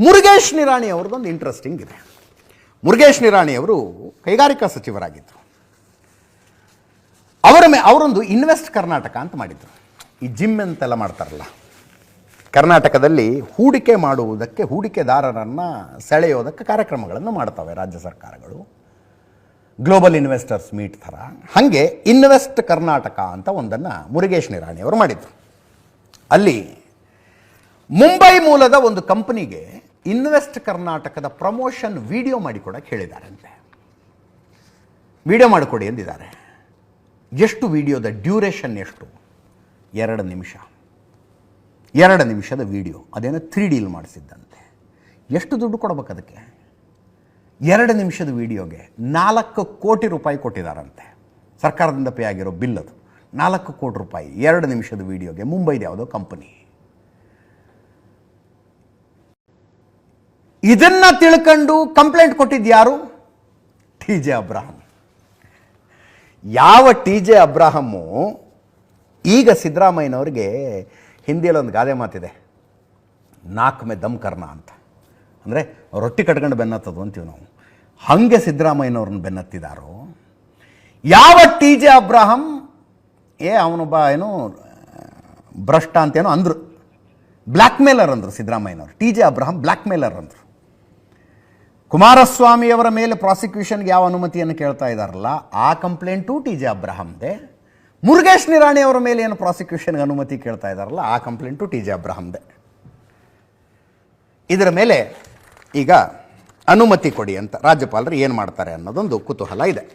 ಮುರುಗೇಶ್ ನಿರಾಣಿ ಅವ್ರದ್ದೊಂದು ಇಂಟ್ರೆಸ್ಟಿಂಗ್ ಇದೆ. ಮುರುಗೇಶ್ ನಿರಾಣಿ ಅವರು ಕೈಗಾರಿಕಾ ಸಚಿವರಾಗಿದ್ದರು. ಅವರೊಂದು ಇನ್ವೆಸ್ಟ್ ಕರ್ನಾಟಕ ಅಂತ ಮಾಡಿದರು. ಈ ಜಿಮ್ ಅಂತೆಲ್ಲ ಮಾಡ್ತಾರಲ್ಲ, ಕರ್ನಾಟಕದಲ್ಲಿ ಹೂಡಿಕೆ ಮಾಡುವುದಕ್ಕೆ, ಹೂಡಿಕೆದಾರರನ್ನು ಸೆಳೆಯೋದಕ್ಕೆ ಕಾರ್ಯಕ್ರಮಗಳನ್ನು ಮಾಡ್ತವೆ ರಾಜ್ಯ ಸರ್ಕಾರಗಳು, ಗ್ಲೋಬಲ್ ಇನ್ವೆಸ್ಟರ್ಸ್ ಮೀಟ್ ಥರ. ಹಾಗೆ ಇನ್ವೆಸ್ಟ್ ಕರ್ನಾಟಕ ಅಂತ ಒಂದನ್ನು ಮುರುಗೇಶ್ ನಿರಾಣಿ ಅವರು ಮಾಡಿದರು. ಅಲ್ಲಿ ಮುಂಬೈ ಮೂಲದ ಒಂದು ಕಂಪನಿಗೆ ಇನ್ವೆಸ್ಟ್ ಕರ್ನಾಟಕದ ಪ್ರಮೋಷನ್ ವಿಡಿಯೋ ಮಾಡಿಕೊಡಕ್ಕೆ ಹೇಳಿದ್ದಾರಂತೆ. ವಿಡಿಯೋ ಮಾಡಿಕೊಡಿ ಎಂದಿದ್ದಾರೆ. ಎಷ್ಟು ವಿಡಿಯೋದ ಡ್ಯೂರೇಷನ್ ಎಷ್ಟು? 2 ನಿಮಿಷ. 2 ನಿಮಿಷದ ವಿಡಿಯೋ. ಅದೇನೋ 3Dಲಿ ಮಾಡಿಸಿದ್ದಂತೆ. ಎಷ್ಟು ದುಡ್ಡು ಕೊಡಬೇಕು ಅದಕ್ಕೆ? 2 ನಿಮಿಷದ ವಿಡಿಯೋಗೆ 4 ಕೋಟಿ ರೂಪಾಯಿ ಕೊಟ್ಟಿದ್ದಾರಂತೆ. ಸರ್ಕಾರದಿಂದ ಪೇ ಆಗಿರೋ ಬಿಲ್ ಅದು. 4 ಕೋಟಿ ರೂಪಾಯಿ 2 ನಿಮಿಷದ ವಿಡಿಯೋಗೆ, ಮುಂಬೈದ ಯಾವುದೋ ಕಂಪನಿ. ಇದನ್ನು ತಿಳ್ಕೊಂಡು ಕಂಪ್ಲೇಂಟ್ ಕೊಟ್ಟಿದ್ದು ಯಾರು? TJ Abraham. ಯಾವ TJ ಅಬ್ರಾಹಮ್ಮು ಈಗ ಸಿದ್ದರಾಮಯ್ಯನವ್ರಿಗೆ ಹಿಂದಿಯಲ್ಲಿ ಒಂದು ಗಾದೆ ಮಾತಿದೆ, ನಾಕ್ ಮೇ ದಮ್ ಕರ್ನ ಅಂತ. ಅಂದರೆ ರೊಟ್ಟಿ ಕಟ್ಕೊಂಡು ಬೆನ್ನತ್ತದು ಅಂತೀವಿ ನಾವು. ಹಾಗೆ ಸಿದ್ದರಾಮಯ್ಯನವ್ರನ್ನ ಬೆನ್ನತ್ತಿದಾರೋ. ಯಾವ TJ ಅಬ್ರಾಹಂ ಅವನೊಬ್ಬ ಏನೋ ಭ್ರಷ್ಟ ಅಂತೇನೋ ಅಂದರು, ಬ್ಲ್ಯಾಕ್ ಮೇಲರ್ ಅಂದರು ಸಿದ್ದರಾಮಯ್ಯನವರು. TJ ಅಬ್ರಾಹಂ ಬ್ಲ್ಯಾಕ್ ಮೇಲರ್ ಅಂದರು. ಕುಮಾರಸ್ವಾಮಿಯವರ ಮೇಲೆ ಪ್ರಾಸಿಕ್ಯೂಷನ್ಗೆ ಯಾವ ಅನುಮತಿಯನ್ನು ಕೇಳ್ತಾ ಇದ್ದಾರಲ್ಲ, ಆ ಕಂಪ್ಲೇಂಟು TJ ಅಬ್ರಾಹಂದೆ. ಮುರುಗೇಶ್ ನಿರಾಣಿ ಅವರ ಮೇಲೆ ಏನು ಪ್ರಾಸಿಕ್ಯೂಷನ್ಗೆ ಅನುಮತಿ ಕೇಳ್ತಾ ಇದ್ದಾರಲ್ಲ, ಆ ಕಂಪ್ಲೇಂಟು TJ ಅಬ್ರಾಹಂದೆ. ಇದರ ಮೇಲೆ ಈಗ ಅನುಮತಿ ಕೊಡಿ ಅಂತ ರಾಜ್ಯಪಾಲರು ಏನು ಮಾಡ್ತಾರೆ ಅನ್ನೋದೊಂದು ಕುತೂಹಲ ಇದೆ.